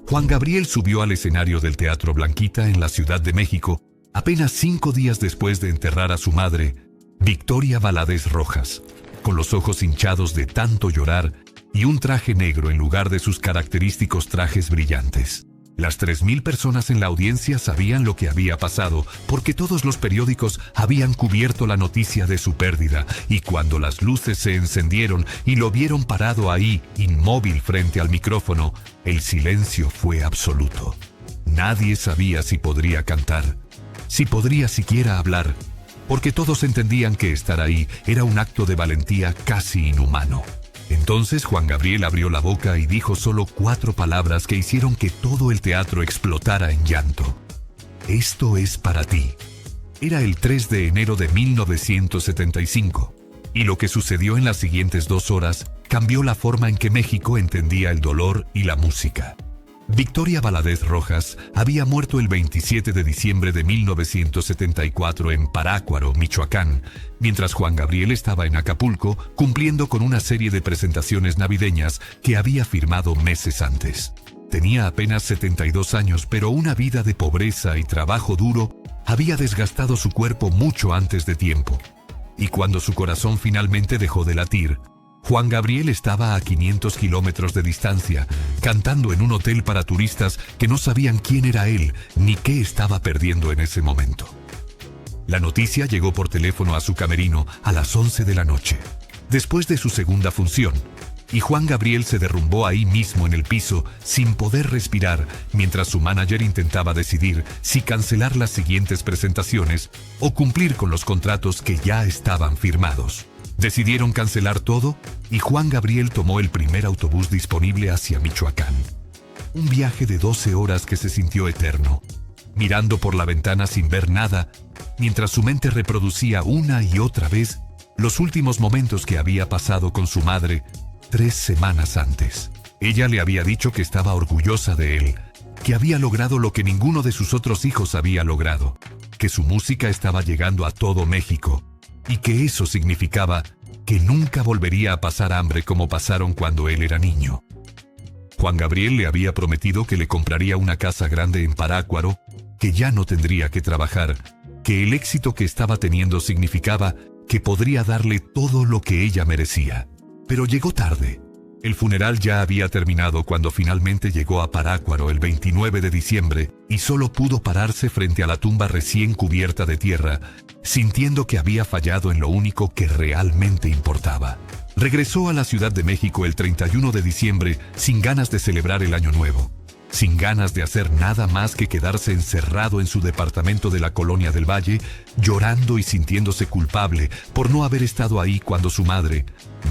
Juan Gabriel subió al escenario del Teatro Blanquita en la Ciudad de México apenas 5 días después de enterrar a su madre, Victoria Valadez Rojas, con los ojos hinchados de tanto llorar y un traje negro en lugar de sus característicos trajes brillantes. Las 3,000 personas en la audiencia sabían lo que había pasado porque todos los periódicos habían cubierto la noticia de su pérdida, y cuando las luces se encendieron y lo vieron parado ahí, inmóvil frente al micrófono, el silencio fue absoluto. Nadie sabía si podría cantar, si podría siquiera hablar, porque todos entendían que estar ahí era un acto de valentía casi inhumano. Entonces Juan Gabriel abrió la boca y dijo solo 4 palabras que hicieron que todo el teatro explotara en llanto. Esto es para ti. Era el 3 de enero de 1975, y lo que sucedió en las siguientes 2 horas cambió la forma en que México entendía el dolor y la música. Victoria Valadez Rojas había muerto el 27 de diciembre de 1974 en Parácuaro, Michoacán, mientras Juan Gabriel estaba en Acapulco cumpliendo con una serie de presentaciones navideñas que había firmado meses antes. Tenía apenas 72 años, pero una vida de pobreza y trabajo duro había desgastado su cuerpo mucho antes de tiempo. Y cuando su corazón finalmente dejó de latir, Juan Gabriel estaba a 500 kilómetros de distancia, cantando en un hotel para turistas que no sabían quién era él ni qué estaba perdiendo en ese momento. La noticia llegó por teléfono a su camerino a las 11 de la noche, después de su segunda función, y Juan Gabriel se derrumbó ahí mismo en el piso sin poder respirar mientras su manager intentaba decidir si cancelar las siguientes presentaciones o cumplir con los contratos que ya estaban firmados. Decidieron cancelar todo y Juan Gabriel tomó el primer autobús disponible hacia Michoacán. Un viaje de 12 horas que se sintió eterno, mirando por la ventana sin ver nada, mientras su mente reproducía una y otra vez los últimos momentos que había pasado con su madre 3 semanas antes. Ella le había dicho que estaba orgullosa de él, que había logrado lo que ninguno de sus otros hijos había logrado, que su música estaba llegando a todo México, y que eso significaba que nunca volvería a pasar hambre como pasaron cuando él era niño. Juan Gabriel le había prometido que le compraría una casa grande en Parácuaro, que ya no tendría que trabajar, que el éxito que estaba teniendo significaba que podría darle todo lo que ella merecía. Pero llegó tarde. El funeral ya había terminado cuando finalmente llegó a Parácuaro el 29 de diciembre y solo pudo pararse frente a la tumba recién cubierta de tierra, sintiendo que había fallado en lo único que realmente importaba. Regresó a la Ciudad de México el 31 de diciembre sin ganas de celebrar el Año Nuevo, sin ganas de hacer nada más que quedarse encerrado en su departamento de la Colonia del Valle, llorando y sintiéndose culpable por no haber estado ahí cuando su madre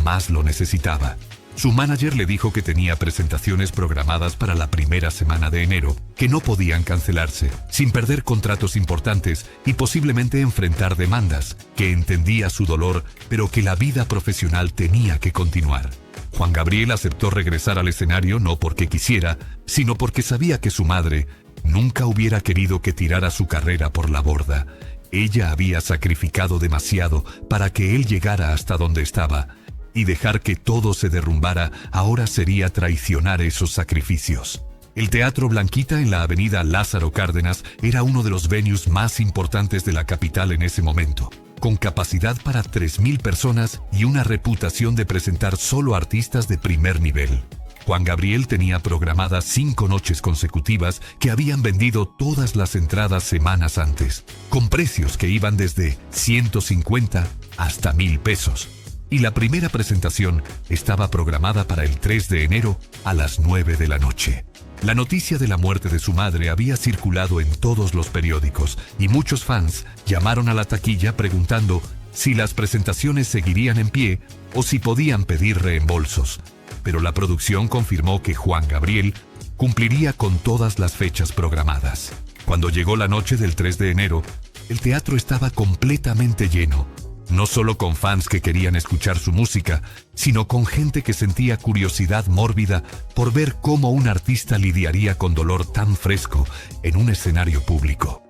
más lo necesitaba. Su manager le dijo que tenía presentaciones programadas para la primera semana de enero, que no podían cancelarse, sin perder contratos importantes y posiblemente enfrentar demandas, que entendía su dolor, pero que la vida profesional tenía que continuar. Juan Gabriel aceptó regresar al escenario no porque quisiera, sino porque sabía que su madre nunca hubiera querido que tirara su carrera por la borda. Ella había sacrificado demasiado para que él llegara hasta donde estaba, y dejar que todo se derrumbara ahora sería traicionar esos sacrificios. El Teatro Blanquita en la avenida Lázaro Cárdenas era uno de los venues más importantes de la capital en ese momento, con capacidad para 3,000 personas y una reputación de presentar solo artistas de primer nivel. Juan Gabriel tenía programadas 5 noches consecutivas que habían vendido todas las entradas semanas antes, con precios que iban desde 150 hasta 1,000 pesos. Y la primera presentación estaba programada para el 3 de enero a las 9 de la noche. La noticia de la muerte de su madre había circulado en todos los periódicos y muchos fans llamaron a la taquilla preguntando si las presentaciones seguirían en pie o si podían pedir reembolsos. Pero la producción confirmó que Juan Gabriel cumpliría con todas las fechas programadas. Cuando llegó la noche del 3 de enero, el teatro estaba completamente lleno. No solo con fans que querían escuchar su música, sino con gente que sentía curiosidad mórbida por ver cómo un artista lidiaría con dolor tan fresco en un escenario público.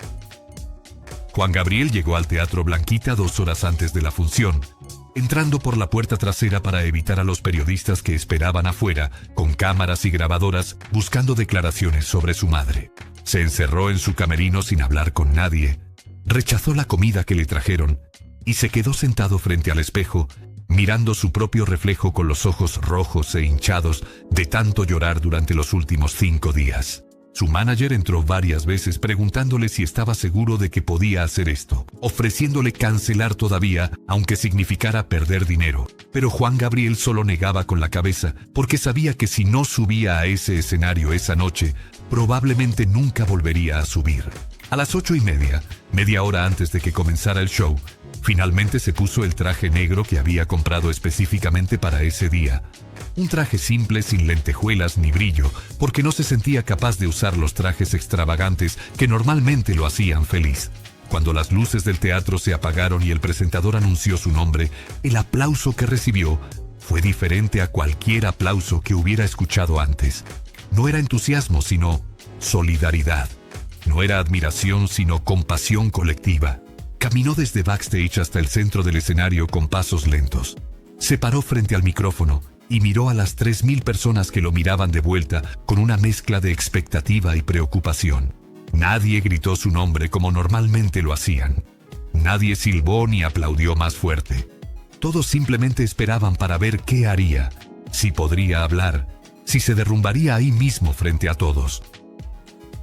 Juan Gabriel llegó al Teatro Blanquita 2 horas antes de la función, entrando por la puerta trasera para evitar a los periodistas que esperaban afuera, con cámaras y grabadoras, buscando declaraciones sobre su madre. Se encerró en su camerino sin hablar con nadie, rechazó la comida que le trajeron y se quedó sentado frente al espejo, mirando su propio reflejo con los ojos rojos e hinchados de tanto llorar durante los últimos 5 días. Su manager entró varias veces preguntándole si estaba seguro de que podía hacer esto, ofreciéndole cancelar todavía, aunque significara perder dinero. Pero Juan Gabriel solo negaba con la cabeza, porque sabía que si no subía a ese escenario esa noche, probablemente nunca volvería a subir. A las 8:30, media hora antes de que comenzara el show, finalmente se puso el traje negro que había comprado específicamente para ese día. Un traje simple sin lentejuelas ni brillo, porque no se sentía capaz de usar los trajes extravagantes que normalmente lo hacían feliz. Cuando las luces del teatro se apagaron y el presentador anunció su nombre, el aplauso que recibió fue diferente a cualquier aplauso que hubiera escuchado antes. No era entusiasmo, sino solidaridad. No era admiración, sino compasión colectiva. Caminó desde backstage hasta el centro del escenario con pasos lentos. Se paró frente al micrófono y miró a las 3,000 personas que lo miraban de vuelta con una mezcla de expectativa y preocupación. Nadie gritó su nombre como normalmente lo hacían. Nadie silbó ni aplaudió más fuerte. Todos simplemente esperaban para ver qué haría, si podría hablar, si se derrumbaría ahí mismo frente a todos.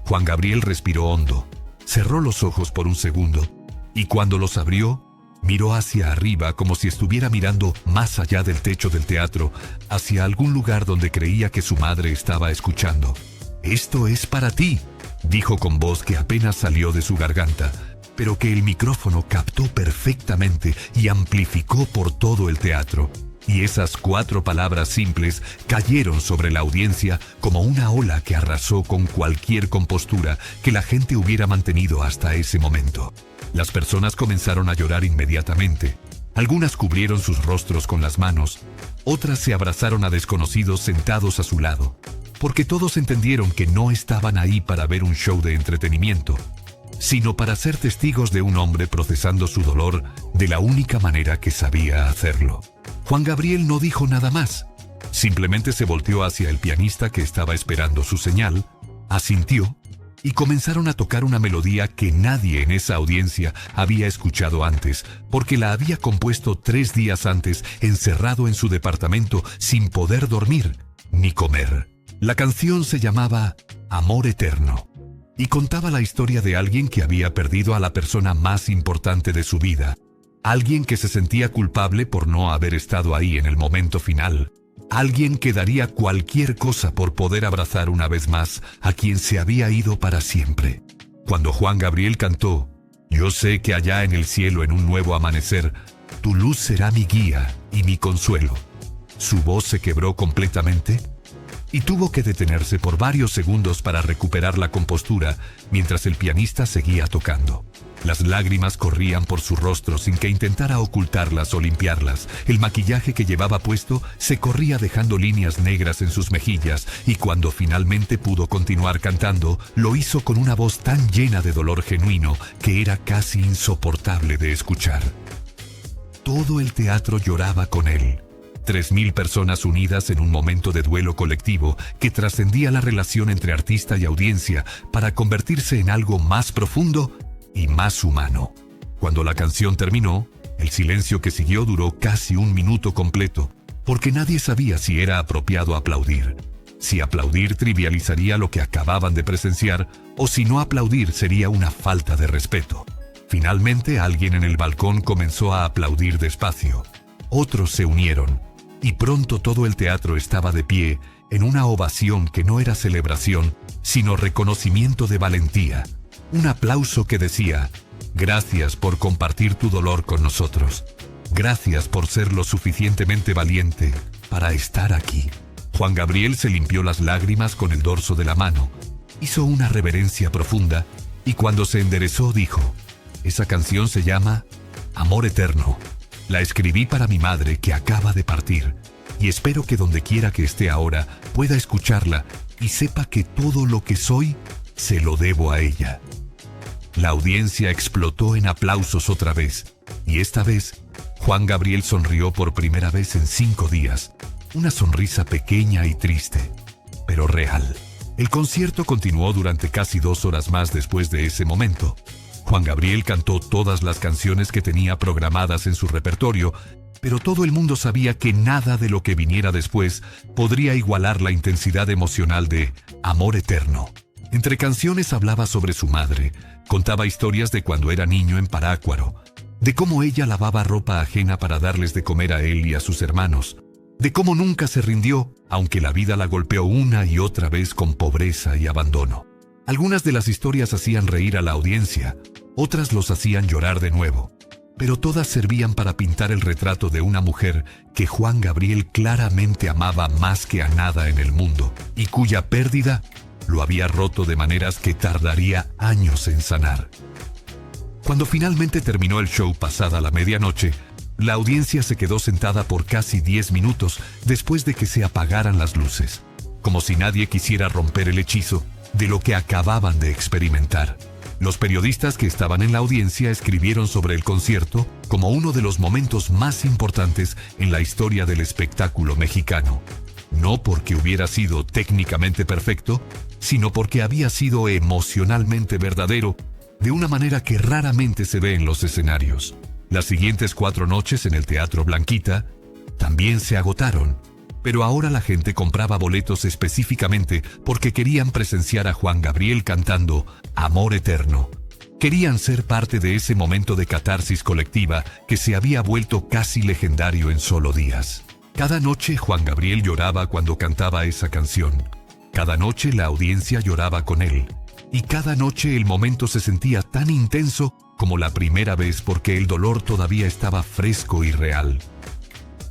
Juan Gabriel respiró hondo, cerró los ojos por un segundo y cuando los abrió, miró hacia arriba como si estuviera mirando más allá del techo del teatro, hacia algún lugar donde creía que su madre estaba escuchando. «Esto es para ti», dijo con voz que apenas salió de su garganta, pero que el micrófono captó perfectamente y amplificó por todo el teatro. Y esas 4 palabras simples cayeron sobre la audiencia como una ola que arrasó con cualquier compostura que la gente hubiera mantenido hasta ese momento. Las personas comenzaron a llorar inmediatamente. Algunas cubrieron sus rostros con las manos, otras se abrazaron a desconocidos sentados a su lado, porque todos entendieron que no estaban ahí para ver un show de entretenimiento, sino para ser testigos de un hombre procesando su dolor de la única manera que sabía hacerlo. Juan Gabriel no dijo nada más. Simplemente se volteó hacia el pianista que estaba esperando su señal, asintió y comenzaron a tocar una melodía que nadie en esa audiencia había escuchado antes, porque la había compuesto 3 días antes, encerrado en su departamento sin poder dormir ni comer. La canción se llamaba Amor Eterno y contaba la historia de alguien que había perdido a la persona más importante de su vida, alguien que se sentía culpable por no haber estado ahí en el momento final, alguien que daría cualquier cosa por poder abrazar una vez más a quien se había ido para siempre. Cuando Juan Gabriel cantó, «Yo sé que allá en el cielo en un nuevo amanecer, tu luz será mi guía y mi consuelo», su voz se quebró completamente y tuvo que detenerse por varios segundos para recuperar la compostura mientras el pianista seguía tocando. Las lágrimas corrían por su rostro sin que intentara ocultarlas o limpiarlas. El maquillaje que llevaba puesto se corría dejando líneas negras en sus mejillas y cuando finalmente pudo continuar cantando, lo hizo con una voz tan llena de dolor genuino que era casi insoportable de escuchar. Todo el teatro lloraba con él. 3,000 personas unidas en un momento de duelo colectivo que trascendía la relación entre artista y audiencia para convertirse en algo más profundo y más humano. Cuando la canción terminó, el silencio que siguió duró casi 1 minuto completo, porque nadie sabía si era apropiado aplaudir, si aplaudir trivializaría lo que acababan de presenciar o si no aplaudir sería una falta de respeto. Finalmente alguien en el balcón comenzó a aplaudir despacio. Otros se unieron y pronto todo el teatro estaba de pie en una ovación que no era celebración, sino reconocimiento de valentía. Un aplauso que decía, «Gracias por compartir tu dolor con nosotros. Gracias por ser lo suficientemente valiente para estar aquí». Juan Gabriel se limpió las lágrimas con el dorso de la mano, hizo una reverencia profunda y cuando se enderezó dijo, «Esa canción se llama Amor Eterno. La escribí para mi madre que acaba de partir y espero que donde quiera que esté ahora pueda escucharla y sepa que todo lo que soy se lo debo a ella». La audiencia explotó en aplausos otra vez, y esta vez Juan Gabriel sonrió por primera vez en 5 días. Una sonrisa pequeña y triste, pero real. El concierto continuó durante casi 2 horas más después de ese momento. Juan Gabriel cantó todas las canciones que tenía programadas en su repertorio, pero todo el mundo sabía que nada de lo que viniera después podría igualar la intensidad emocional de Amor Eterno. Entre canciones hablaba sobre su madre, contaba historias de cuando era niño en Parácuaro, de cómo ella lavaba ropa ajena para darles de comer a él y a sus hermanos, de cómo nunca se rindió, aunque la vida la golpeó una y otra vez con pobreza y abandono. Algunas de las historias hacían reír a la audiencia, otras los hacían llorar de nuevo, pero todas servían para pintar el retrato de una mujer que Juan Gabriel claramente amaba más que a nada en el mundo, y cuya pérdida lo había roto de maneras que tardaría años en sanar. Cuando finalmente terminó el show pasada la medianoche, la audiencia se quedó sentada por casi 10 minutos después de que se apagaran las luces, como si nadie quisiera romper el hechizo de lo que acababan de experimentar. Los periodistas que estaban en la audiencia escribieron sobre el concierto como uno de los momentos más importantes en la historia del espectáculo mexicano. No porque hubiera sido técnicamente perfecto, sino porque había sido emocionalmente verdadero, de una manera que raramente se ve en los escenarios. Las siguientes 4 noches en el Teatro Blanquita también se agotaron, pero ahora la gente compraba boletos específicamente porque querían presenciar a Juan Gabriel cantando Amor Eterno. Querían ser parte de ese momento de catarsis colectiva que se había vuelto casi legendario en solo días. Cada noche Juan Gabriel lloraba cuando cantaba esa canción. Cada noche la audiencia lloraba con él. Y cada noche el momento se sentía tan intenso como la primera vez porque el dolor todavía estaba fresco y real.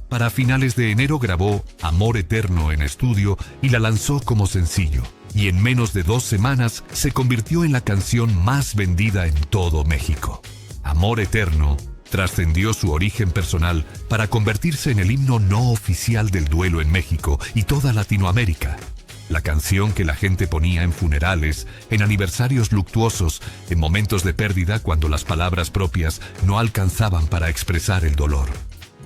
Para finales de enero grabó Amor Eterno en estudio y la lanzó como sencillo. Y en menos de 2 semanas se convirtió en la canción más vendida en todo México. Amor Eterno trascendió su origen personal para convertirse en el himno no oficial del duelo en México y toda Latinoamérica. La canción que la gente ponía en funerales, en aniversarios luctuosos, en momentos de pérdida cuando las palabras propias no alcanzaban para expresar el dolor.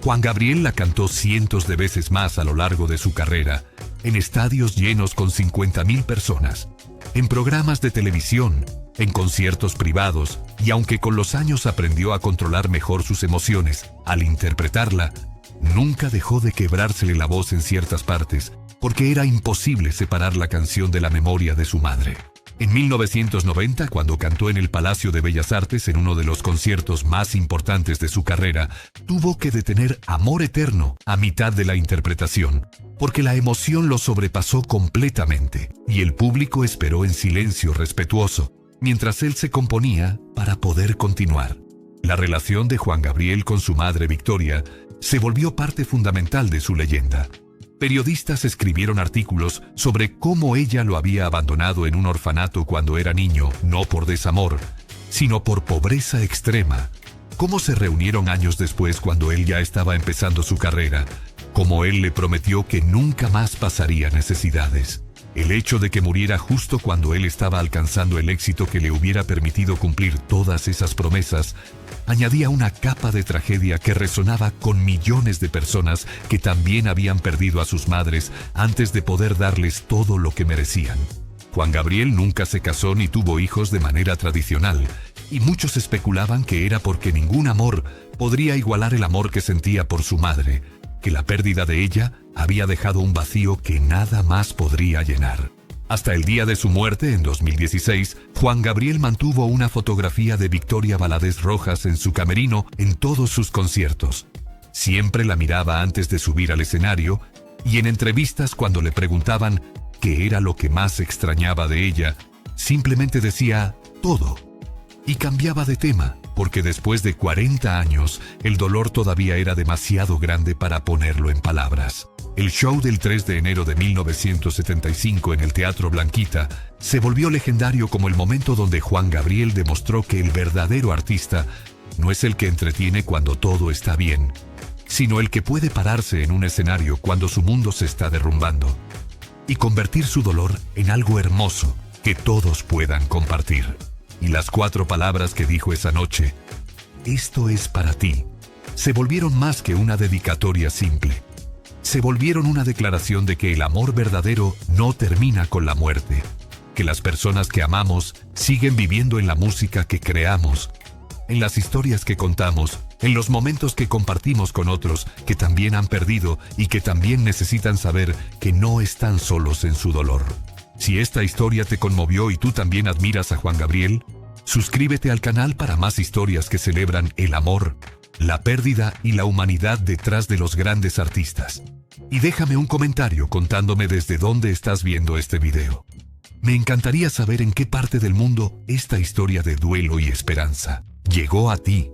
Juan Gabriel la cantó cientos de veces más a lo largo de su carrera, en estadios llenos con 50,000 personas, en programas de televisión, en conciertos privados, y aunque con los años aprendió a controlar mejor sus emociones, al interpretarla, nunca dejó de quebrársele la voz en ciertas partes, porque era imposible separar la canción de la memoria de su madre. En 1990, cuando cantó en el Palacio de Bellas Artes en uno de los conciertos más importantes de su carrera, tuvo que detener Amor Eterno a mitad de la interpretación, porque la emoción lo sobrepasó completamente, y el público esperó en silencio respetuoso, mientras él se componía para poder continuar. La relación de Juan Gabriel con su madre Victoria se volvió parte fundamental de su leyenda. Periodistas escribieron artículos sobre cómo ella lo había abandonado en un orfanato cuando era niño, no por desamor, sino por pobreza extrema. Cómo se reunieron años después cuando él ya estaba empezando su carrera. Cómo él le prometió que nunca más pasaría necesidades. El hecho de que muriera justo cuando él estaba alcanzando el éxito que le hubiera permitido cumplir todas esas promesas, añadía una capa de tragedia que resonaba con millones de personas que también habían perdido a sus madres antes de poder darles todo lo que merecían. Juan Gabriel nunca se casó ni tuvo hijos de manera tradicional, y muchos especulaban que era porque ningún amor podría igualar el amor que sentía por su madre, que la pérdida de ella había dejado un vacío que nada más podría llenar. Hasta el día de su muerte, en 2016, Juan Gabriel mantuvo una fotografía de Victoria Valadez Rojas en su camerino en todos sus conciertos. Siempre la miraba antes de subir al escenario, y en entrevistas cuando le preguntaban qué era lo que más extrañaba de ella, simplemente decía todo. Y cambiaba de tema, porque después de 40 años, el dolor todavía era demasiado grande para ponerlo en palabras. El show del 3 de enero de 1975 en el Teatro Blanquita se volvió legendario como el momento donde Juan Gabriel demostró que el verdadero artista no es el que entretiene cuando todo está bien, sino el que puede pararse en un escenario cuando su mundo se está derrumbando y convertir su dolor en algo hermoso que todos puedan compartir. Y las 4 palabras que dijo esa noche: esto es para ti, se volvieron más que una dedicatoria simple. Se volvieron una declaración de que el amor verdadero no termina con la muerte, que las personas que amamos siguen viviendo en la música que creamos, en las historias que contamos, en los momentos que compartimos con otros que también han perdido y que también necesitan saber que no están solos en su dolor. Si esta historia te conmovió y tú también admiras a Juan Gabriel, suscríbete al canal para más historias que celebran el amor, la pérdida y la humanidad detrás de los grandes artistas. Y déjame un comentario contándome desde dónde estás viendo este video. Me encantaría saber en qué parte del mundo esta historia de duelo y esperanza llegó a ti.